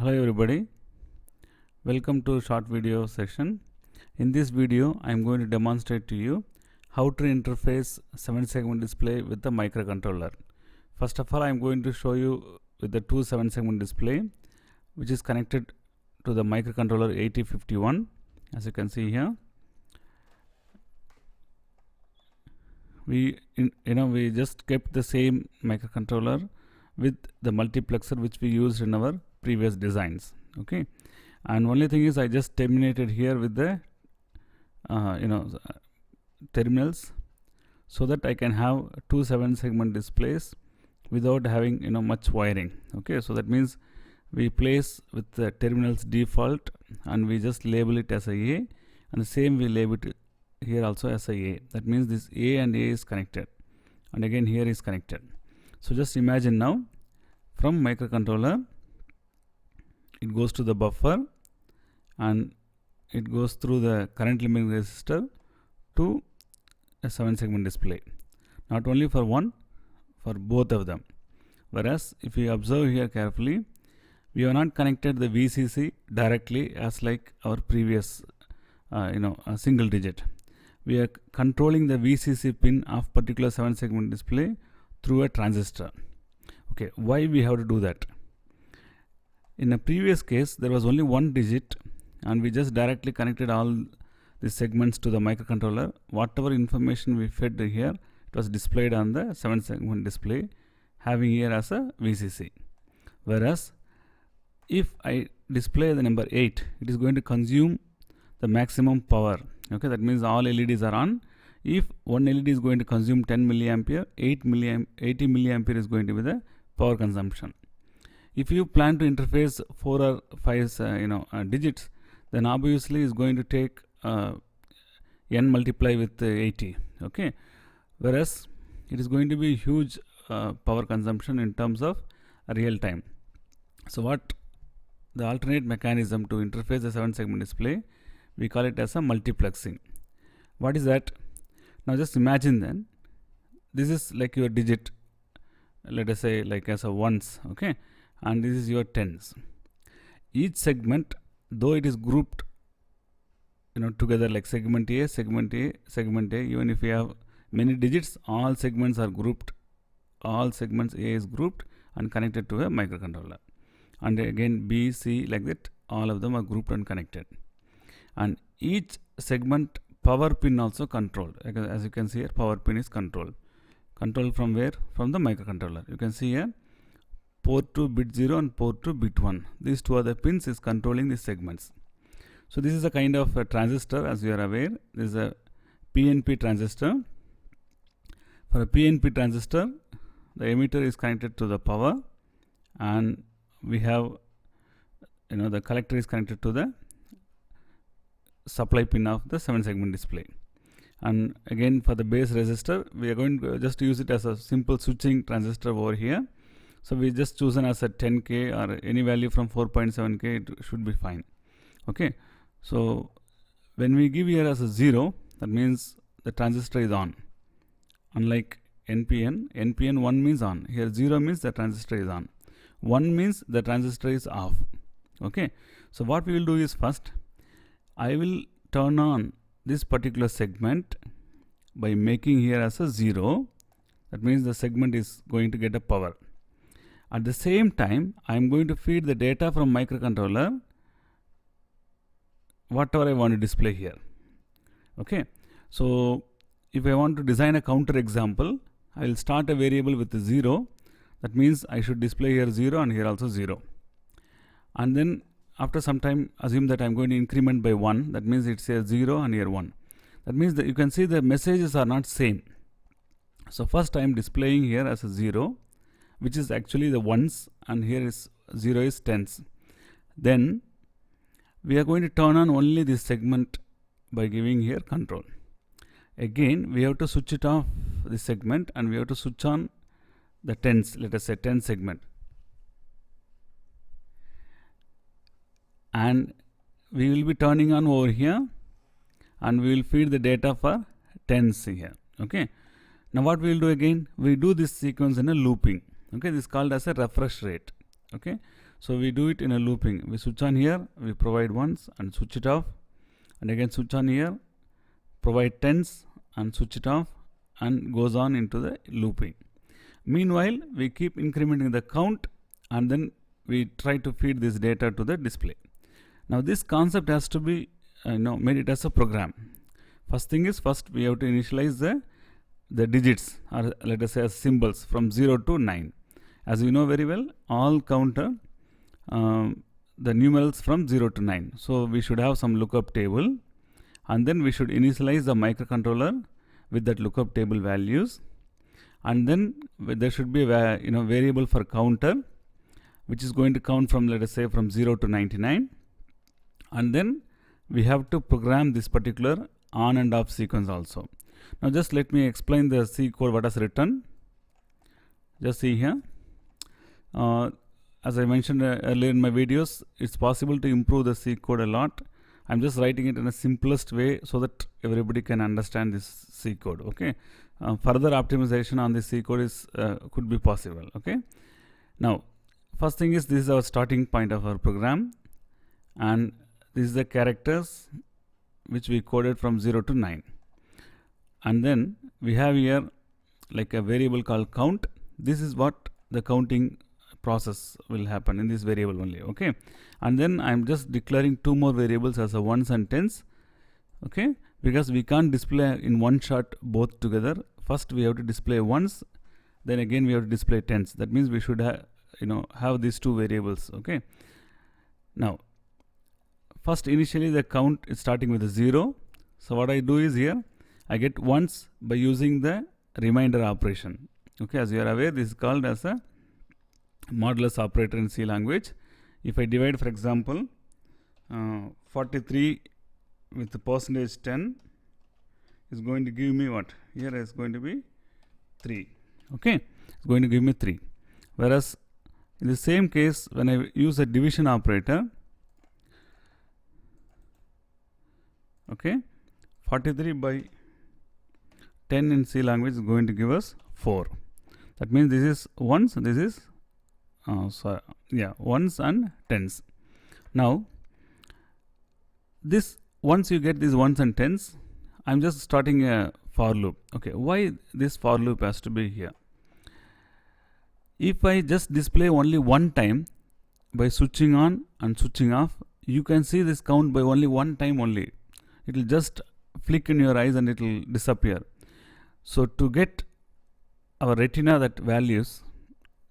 Hello everybody, welcome to short video section. In this video I am going to demonstrate to you how to interface 7-segment display with the microcontroller. First of all, I am going to show you with the two 7-segment display which is connected to the microcontroller 8051. As you can see here, we just kept the same microcontroller with the multiplexer which we used in our previous designs. Okay, and only thing is I just terminated here with the terminals so that I can have two 7-segment displays without having much wiring. Okay, so that means we place with the terminals default and we just label it as a A, and the same we label it here also as a A. That means this A and A is connected, and again here is connected. So just imagine now, from microcontroller it goes to the buffer and it goes through the current limiting resistor to a 7-segment display, not only for one, for both of them. Whereas if you observe here carefully, we have not connected the VCC directly as like our previous a single digit. We are controlling the VCC pin of particular 7-segment display through a transistor. Okay, why we have to do that? In a previous case there was only one digit and we just directly connected all the segments to the microcontroller. Whatever information we fed here, it was displayed on the 7-segment display having here as a VCC. Whereas if I display the number 8, it is going to consume the maximum power. Okay, that means all LEDs are on. If one LED is going to consume 10 milliampere, 80 milliampere is going to be the power consumption. If you plan to interface 4 or 5 digits, then obviously is going to take n multiply with 80. Okay, whereas it is going to be huge power consumption in terms of real time. So what the alternate mechanism to interface the 7-segment display, we call it as a multiplexing. What is that? Now just imagine then, this is like your digit, let us say like as a ones, okay, and this is your tens. Each segment, though it is grouped together like segment A, segment A, segment A, even if you have many digits, all segments are grouped, all segments A is grouped and connected to a microcontroller, and again B, C, like that, all of them are grouped and connected. And each segment power pin also controlled. As you can see here, power pin is controlled. Controlled from where? From the microcontroller. You can see here port 2 bit 0 and port 2 bit 1. These two other pins is controlling these segments. So this is a kind of a transistor, as you are aware. This is a PNP transistor. For a PNP transistor, the emitter is connected to the power, and we have the collector is connected to the supply pin of the 7-segment display. And again, for the base resistor, we are going to just use it as a simple switching transistor over here. So we just chosen as a 10K or any value from 4.7K, it should be fine. Okay, so when we give here as a 0, that means the transistor is on. Unlike NPN 1 means on. Here 0 means the transistor is on. 1 means the transistor is off. Okay, so what we will do is, first I will turn on this particular segment by making here as a 0. That means the segment is going to get a power. At the same time, I am going to feed the data from microcontroller, whatever I want to display here. Okay, so if I want to design a counter example, I will start a variable with 0. That means I should display here 0 and here also 0. And then after some time, assume that I am going to increment by 1. That means it's here 0 and here 1. That means that you can see the messages are not same. So first I am displaying here as a 0, which is actually the ones, and here is 0 is tens. Then we are going to turn on only this segment by giving here control. Again, we have to switch it off, this segment, and we have to switch on the tens, let us say 10 segment. And we will be turning on over here, and we will feed the data for tens here. Okay, now what we will do again, we do this sequence in a looping. Okay, this is called as a refresh rate. Okay, So we do it in a looping. We switch on here, we provide ones and switch it off, and again switch on here, provide tens and switch it off, and goes on into the looping. Meanwhile, we keep incrementing the count, and then we try to feed this data to the display. Now this concept has to be made it as a program. First thing is, first we have to initialize the digits, or let us say as symbols, from 0 to 9. As you know very well, all counter the numerals from 0 to 9. So we should have some lookup table, and then we should initialize the microcontroller with that lookup table values, and then there should be a variable for counter, which is going to count from, let us say, from 0 to 99, and then we have to program this particular on and off sequence also. Now just let me explain the C code what has written. Just see here. As I mentioned earlier in my videos, it's possible to improve the C code a lot. I'm just writing it in a simplest way so that everybody can understand this C code. Okay. Further optimization on this C code is could be possible. Okay. Now, first thing is, this is our starting point of our program, and this is the characters which we coded from 0 to 9. And then we have here like a variable called count. This is what the counting process will happen in this variable only. Okay. And then I'm just declaring two more variables as a ones and tens. Okay. Because we can't display in one shot both together. First we have to display ones, then again we have to display tens. That means we should have these two variables. Okay. Now first, initially the count is starting with a 0. So what I do is, here I get ones by using the remainder operation. Okay. As you are aware, this is called as a modulus operator in C language. If I divide, for example, 43 with the percentage 10 is going to give me what? Here is going to be 3. Okay. It's going to give me 3. Whereas in the same case, when I use a division operator, okay, 43 by 10 in C language is going to give us 4. That means this is ones, this is ones and tens. Now this, once you get these ones and tens, I'm just starting a for loop. Okay, why this for loop has to be here? If I just display only one time by switching on and switching off, you can see this count by only one time only. It will just flick in your eyes and it will disappear. So to get our retina that values,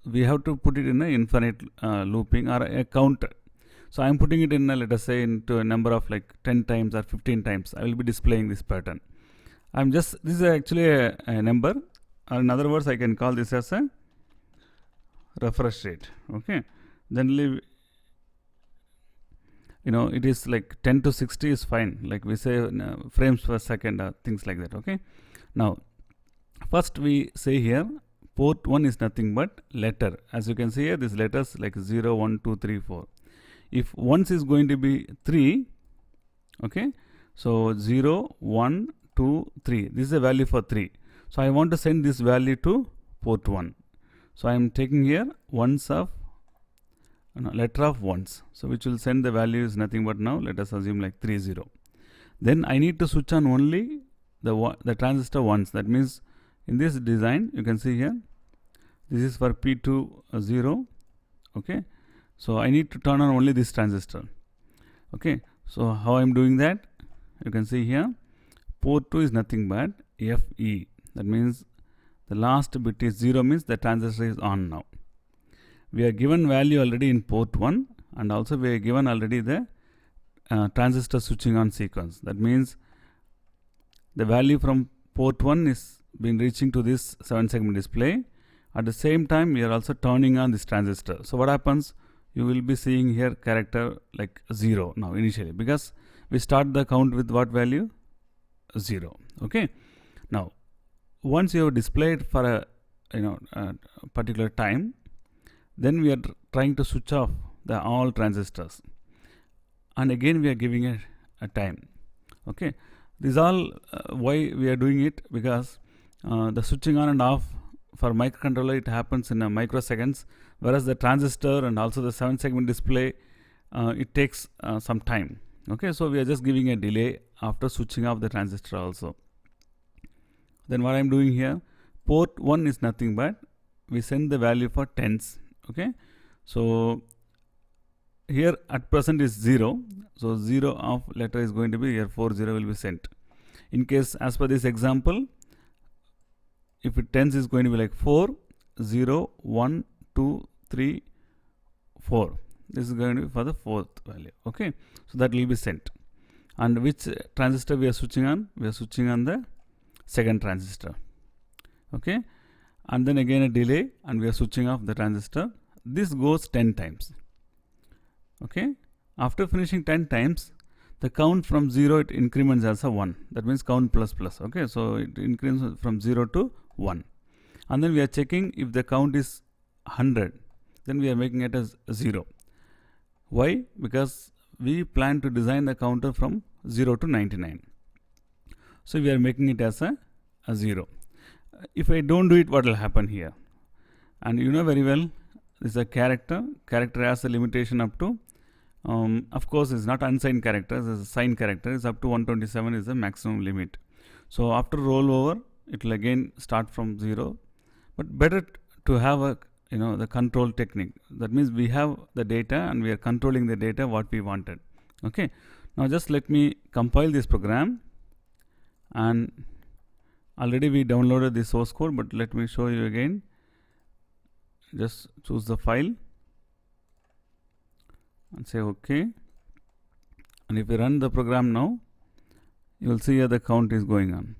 we have to put it in a infinite looping or a counter. So I am putting it in let us say into a number of like 10 times or 15 times. I will be displaying this pattern. This is actually a number, or in other words, I can call this as a refresh rate. Okay. Generally, it is like 10 to 60 is fine. Like we say frames per second or things like that. Okay. Now, first we say here, port 1 is nothing but letter. As you can see here, these letters like 0, 1, 2, 3, 4. If ones is going to be 3, okay, so 0, 1, 2, 3. This is a value for 3. So I want to send this value to port 1. So I am taking here ones of letter of ones. So which will send the value is nothing but, now let us assume like 30. Then I need to switch on only the transistor ones. That means in this design, you can see here, this is for P2 0. Okay. So I need to turn on only this transistor. Okay. So how I'm doing that? You can see here, port 2 is nothing but FE. That means the last bit is 0, means the transistor is on now. We are given value already in port 1, and also we are given already the transistor switching on sequence. That means the value from port 1 is been reaching to this 7-segment display. At the same time, we are also turning on this transistor. So what happens? You will be seeing here character like 0 now initially, because we start the count with what value? 0. Okay. Now, once you have displayed for a particular time, then we are trying to switch off the all transistors, and again we are giving a time. Okay. This is all why we are doing it, because the switching on and off for microcontroller, it happens in microseconds. whereas the transistor and also the 7 segment display, it takes some time. Okay, so we are just giving a delay after switching off the transistor also. Then what I am doing here, port 1 is nothing but we send the value for tens. Okay, so here at present is 0, so 0 of letter is going to be here, 40 will be sent. In case as per this example, if it tens is going to be like 4 0 1 2 3 4, this is going to be for the fourth value. Okay, so that will be sent. And which transistor we are switching on? We are switching on the second transistor. Okay, and then again a delay, and we are switching off the transistor. This goes 10 times. Okay, after finishing 10 times, the count from 0 it increments as a 1. That means count plus plus. Okay, so it increments from 0 to 1. And then we are checking if the count is 100, then we are making it as 0. Why? Because we plan to design the counter from 0 to 99. So we are making it as a 0. If I don't do it, what will happen here? And you know very well, this is a character. Character has a limitation up to, of course, it's not unsigned characters, it's a signed character. It's up to 127 is the maximum limit. So after rollover, it will again start from 0. But better to have a the control technique. That means we have the data and we are controlling the data what we wanted. Okay, now just let me compile this program, and already we downloaded the source code, but let me show you again. Just choose the file and say OK, and if you run the program now, you will see here the count is going on.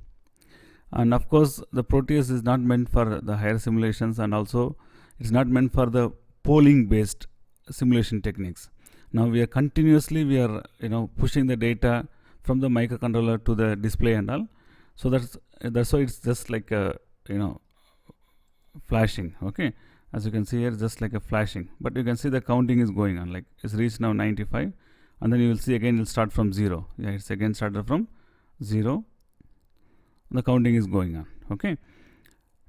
And of course the Proteus is not meant for the higher simulations, and also it's not meant for the polling based simulation techniques. Now we are continuously pushing the data from the microcontroller to the display and all. So that's why it's just like a flashing. Okay, as you can see here, just like a flashing, but you can see the counting is going on, like it's reached now 95, and then you will see again it will start from 0. Yeah, it's again started from 0. The counting is going on. Okay,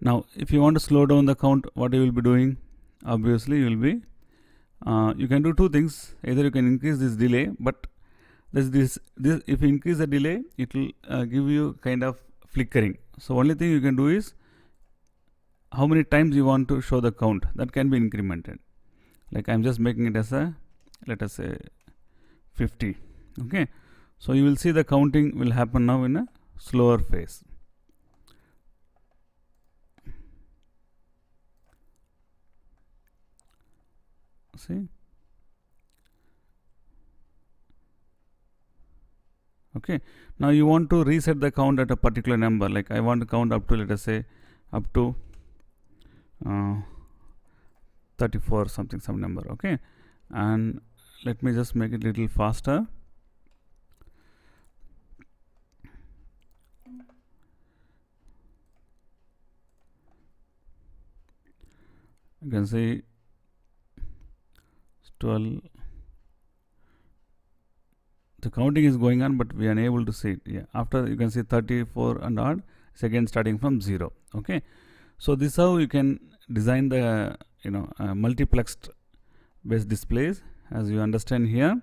now if you want to slow down the count, what you will be doing? Obviously you will be you can do two things. Either you can increase this delay, but this if you increase the delay, it will give you kind of flickering. So only thing you can do is how many times you want to show the count, that can be incremented. Like I'm just making it as a, let us say 50. Okay, so you will see the counting will happen now in a slower phase. See, okay, now you want to reset the count at a particular number, like I want to count up to, let us say up to 34 something, some number. Okay, and let me just make it a little faster. You can see 12. The counting is going on, but we are unable to see it. Yeah, after you can see 34 and odd, it's again starting from 0. Okay, so this is how you can design the multiplexed based displays. As you understand here,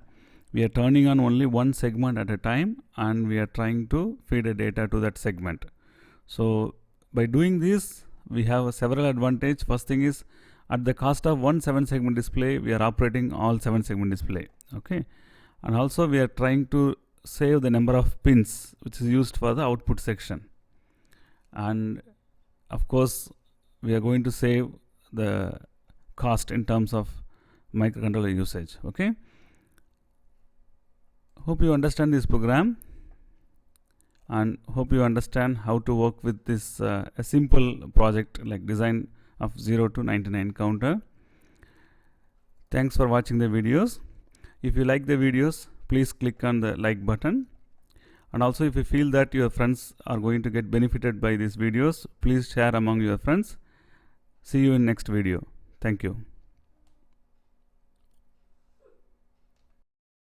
we are turning on only one segment at a time, and we are trying to feed the data to that segment. So by doing this, we have several advantages. First thing is, at the cost of one 7 segment display, we are operating all 7 segment display. Okay, and also we are trying to save the number of pins which is used for the output section, and of course we are going to save the cost in terms of microcontroller usage. Okay, hope you understand this program, and hope you understand how to work with this a simple project like design of 0 to 99 counter. Thanks for watching the videos. If you like the videos, please click on the like button, and also if you feel that your friends are going to get benefited by these videos, please share among your friends. See you in next video. Thank you.